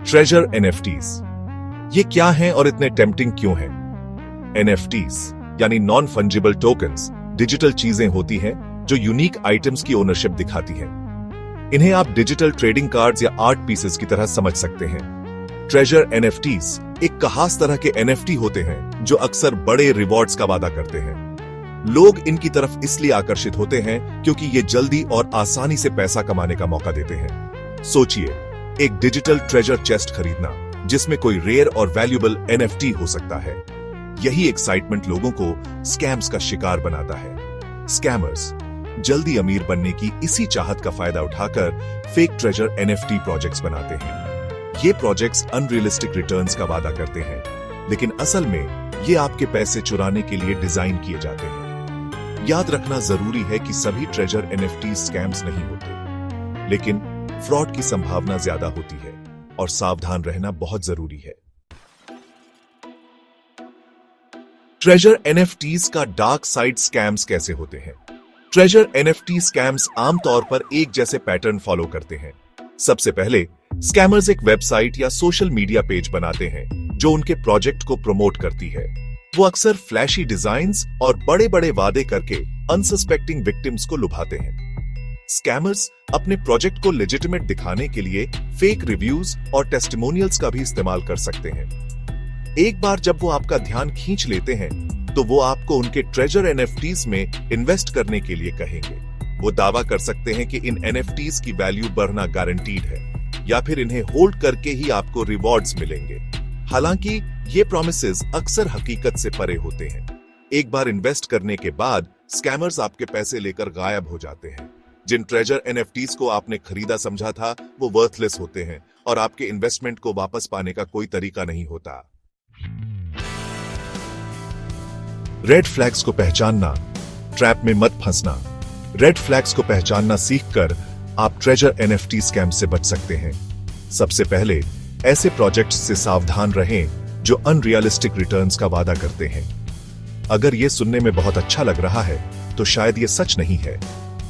Treasure NFTs ये क्या हैं और इतने टेम्पटिंग क्यों हैं? एनएफटीज यानी नॉन फंजिबल टोकन्स डिजिटल चीजें होती हैं जो यूनिक आइटम्स की ओनरशिप दिखाती हैं। इन्हें आप डिजिटल ट्रेडिंग कार्ड्स या आर्ट पीसेस की तरह समझ सकते हैं। ट्रेजर एनएफटीज एक खास तरह के एनएफटी होते हैं जो अक्सर बड़े रिवॉर्ड्स का वादा करते हैं। लोग इनकी तरफ इसलिए आकर्षित होते हैं क्योंकि ये जल्दी और आसानी से पैसा कमाने का मौका देते हैं। सोचिए, एक डिजिटल ट्रेजर चेस्ट खरीदना जिसमें कोई रेयर और वैल्यूएबल एनएफटी हो सकता है। यही एक्साइटमेंट लोगों को स्कैम्स का शिकार बनाता है। स्कैमर्स जल्दी अमीर बनने की इसी चाहत का फायदा उठाकर फेक ट्रेजर एनएफटी प्रोजेक्ट्स बनाते हैं। ये प्रोजेक्ट्स अनरियलिस्टिक रिटर्न्स का वादा करते हैं, लेकिन असल में ये आपके पैसे चुराने के लिए डिजाइन किए जाते हैं। याद रखना जरूरी है कि सभी ट्रेजर एनएफटी स्कैम्स नहीं होते, लेकिन फ्रॉड की संभावना ज्यादा होती है और सावधान रहना बहुत जरूरी है। ट्रेजर एनएफटीज का डार्क साइड स्कैम्स कैसे होते हैं? ट्रेजर एनएफटी स्कैम्स आमतौर पर एक जैसे पैटर्न फॉलो करते हैं। सबसे पहले स्कैमर्स एक वेबसाइट या सोशल मीडिया पेज बनाते हैं जो उनके प्रोजेक्ट को प्रमोट करती है। वो अक्सर फ्लैशी डिजाइन्स और बड़े बड़े वादे करके अनसस्पेक्टिंग विक्टिम्स को लुभाते हैं। स्कैमर्स अपने प्रोजेक्ट को लेजिटिमेट दिखाने के लिए फेक रिव्यूज और टेस्टिमोनियल्स का भी इस्तेमाल कर सकते हैं। एक बार जब वो आपका ध्यान खींच लेते हैं तो वो आपको उनके ट्रेजर एनएफटीज में इन्वेस्ट करने के लिए कहेंगे। वो दावा कर सकते हैं कि इन एनएफटीज की वैल्यू बढ़ना गारंटीड है या फिर इन्हें होल्ड करके ही आपको रिवॉर्ड्स मिलेंगे। हालांकि ये प्रॉमिसेस अक्सर हकीकत से परे होते हैं। एक बार इन्वेस्ट करने के बाद स्कैमर्स आपके पैसे लेकर गायब हो जाते हैं। जिन ट्रेजर एनएफटीज को आपने खरीदा समझा था वो वर्थलेस होते हैं और आपके इन्वेस्टमेंट को वापस पाने का कोई तरीका नहीं होता। रेड फ्लैग्स को पहचानना, ट्रैप में मत फंसना। रेड फ्लैग्स को पहचानना सीखकर आप ट्रेजर एनएफटी स्कैम से बच सकते हैं। सबसे पहले ऐसे प्रोजेक्ट्स से सावधान रहें जो अनरियलिस्टिक रिटर्न्स का वादा करते हैं। अगर यह सुनने में बहुत अच्छा लग रहा है तो शायद यह सच नहीं है।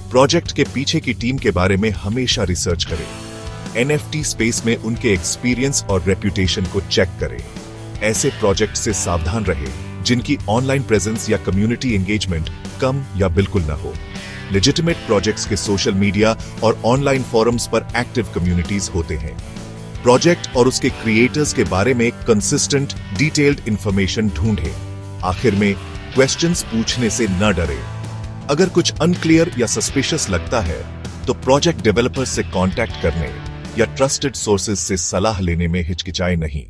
प्रोजेक्ट के पीछे की टीम के बारे में हमेशा रिसर्च करें। एनएफटी स्पेस में उनके एक्सपीरियंस और रेप्यूटेशन को चेक करें। ऐसे प्रोजेक्ट से सावधान रहें जिनकी ऑनलाइन प्रेजेंस या कम्युनिटी एंगेजमेंट कम या बिल्कुल न हो। लेजिटिमेट प्रोजेक्ट्स के सोशल मीडिया और ऑनलाइन फोरम्स पर एक्टिव कम्युनिटीज होते हैं। प्रोजेक्ट और उसके क्रिएटर्स के बारे में कंसिस्टेंट, डिटेल्ड इंफॉर्मेशन ढूंढें। आखिर में क्वेश्चंस पूछने से न डरें। अगर कुछ अनक्लियर या सस्पिशियस लगता है तो प्रोजेक्ट डेवलपर्स से कांटेक्ट करने या ट्रस्टेड सोर्सेज से सलाह लेने में हिचकिचाएं नहीं।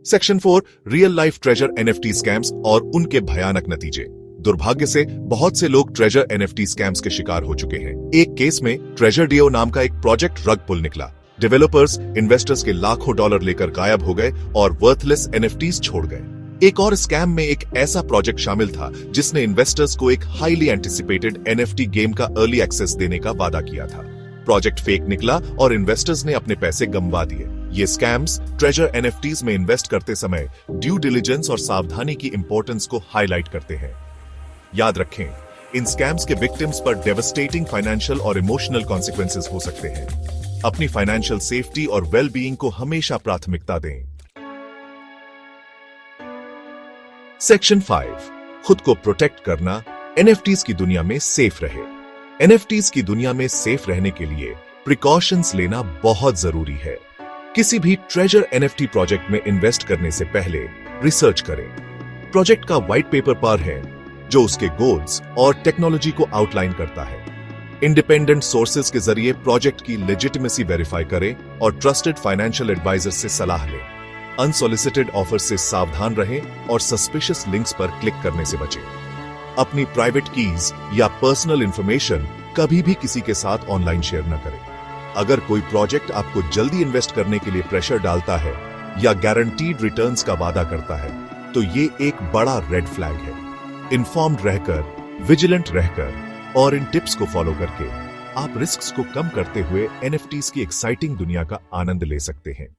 Section 4 real life treasure NFT scams और उनके भयानक नतीजे। दुर्भाग्य से बहुत से लोग ट्रेजर एनएफटी स्कैम्स के शिकार हो चुके हैं। एक केस में ट्रेजर डीओ नाम का एक प्रोजेक्ट रग पुल निकला। डेवलपर्स इन्वेस्टर्स के लाखों डॉलर लेकर गायब हो गए और वर्थलेस एनएफटीज छोड़ गए। एक और स्कैम में एक ऐसा प्रोजेक्ट शामिल था जिसने इन्वेस्टर्स को एक हाईली एंटिसिपेटेड एनएफटी गेम का अर्ली एक्सेस देने का वादा किया था। प्रोजेक्ट फेक निकला और इन्वेस्टर्स ने अपने पैसे गंवा दिए। ये स्कैम्स ट्रेजर एनएफटीज में इन्वेस्ट करते समय ड्यू डिलिजेंस और सावधानी की इंपॉर्टेंस को हाईलाइट करते हैं। याद रखें, इन स्कैम्स के विक्टिम्स पर डेवस्टेटिंग फाइनेंशियल और इमोशनल कॉन्सिक्वेंसेस हो सकते हैं। अपनी फाइनेंशियल सेफ्टी और वेल बीइंग को हमेशा प्राथमिकता दें। सेक्शन 5 खुद को प्रोटेक्ट करना, एनएफटीज की दुनिया में सेफ रहे। एनएफटीज की दुनिया में सेफ रहने के लिए प्रिकॉशंस लेना बहुत जरूरी है। किसी भी ट्रेजर एनएफटी प्रोजेक्ट में इन्वेस्ट करने से पहले रिसर्च करें। प्रोजेक्ट का व्हाइट पेपर पढ़ें जो उसके गोल्स और टेक्नोलॉजी को आउटलाइन करता है। इंडिपेंडेंट सोर्सेज के जरिए प्रोजेक्ट की लेजिटिमेसी वेरीफाई करें और ट्रस्टेड फाइनेंशियल एडवाइजर से सलाह लें। अनसॉलिसिटेड ऑफर से सावधान रहें और सस्पिशियस लिंक्स पर क्लिक करने से बचें। अपनी प्राइवेट कीज या पर्सनल इंफॉर्मेशन कभी भी किसी के साथ ऑनलाइन शेयर न करें। अगर कोई प्रोजेक्ट आपको जल्दी इन्वेस्ट करने के लिए प्रेशर डालता है या गारंटीड रिटर्न्स का वादा करता है तो ये एक बड़ा रेड फ्लैग है। इन्फॉर्म्ड रहकर, विजिलेंट रहकर और इन टिप्स को फॉलो करके आप रिस्क्स को कम करते हुए एनएफटीज की एक्साइटिंग दुनिया का आनंद ले सकते हैं।